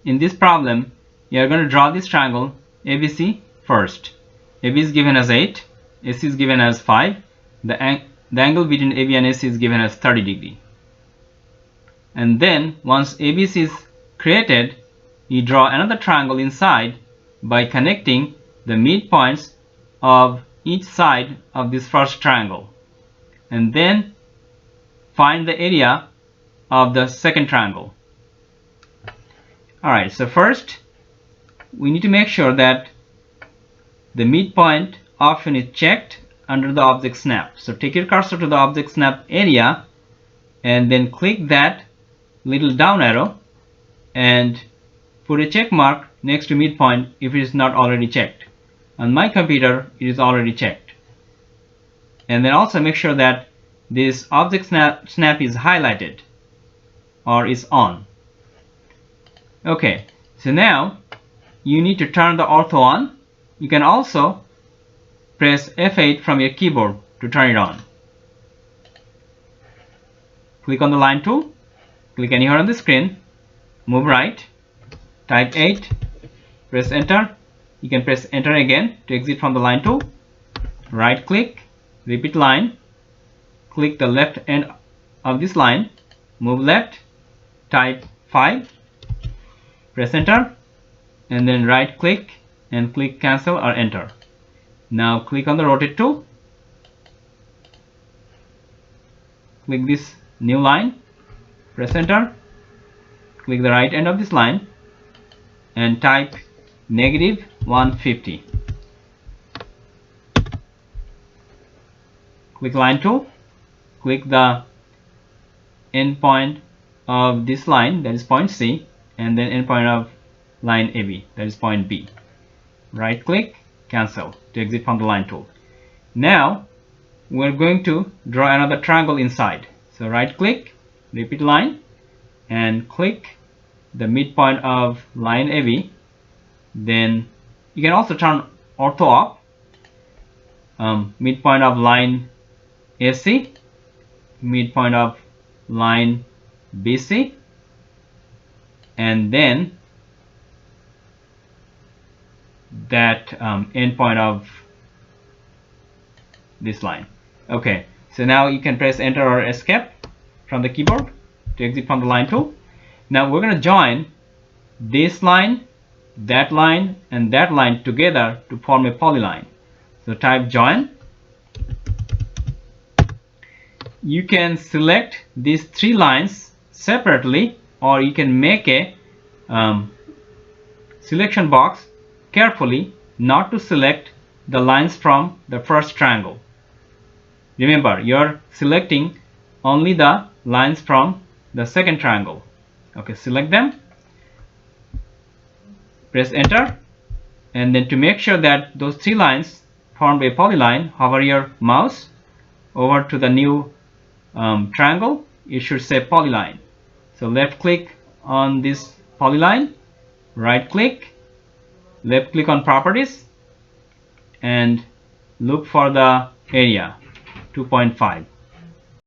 in this problem, you are going to draw this triangle ABC first. AB is given as 8, AC is given as 5. The angle between AB and AC is given as 30 degree. And then once ABC is created, you draw another triangle inside by connecting the midpoints of each side of this first triangle, and then find the area of the second triangle. Alright, so first we need to make sure that the midpoint option is checked under the object snap. So take your cursor to the object snap area and then click that little down arrow and put a check mark next to midpoint if it is not already checked. On my computer it is already checked. And then also make sure that this object snap is highlighted or is on. Okay, so now you need to turn the ortho on. You can also press F8 from your keyboard to turn it on. Click on the line tool, click anywhere on the screen, move right, type 8, press enter. You can press enter again to exit from the line tool. Right click, repeat line, click the left end of this line, move left, type 5, press enter, and then right click and click cancel or enter. Now click on the rotate tool, click this new line, press enter, click the right end of this line and type -150. Click line tool, click the end point of this line, that is point C, and then end point of line AB, that is point B. Right click, cancel to exit from the line tool. Now we're going to draw another triangle inside. So right click, repeat line, and click the midpoint of line AB. Then you can also turn ortho up, midpoint of line AC, midpoint of line BC, and then that endpoint of this line. Okay, so now you can press enter or escape from the keyboard to exit from the line tool. Now we're going to join this line, that line, and that line together to form a polyline. So type join. You can select these three lines separately, or you can make a selection box carefully not to select the lines from the first triangle. Remember, you're selecting only the lines from the second triangle. Okay, select them, press enter, and then to make sure that those three lines form a polyline, hover your mouse over to the new triangle. It should say polyline. So left click on this polyline, right click, left click on properties, and look for the area 2.5.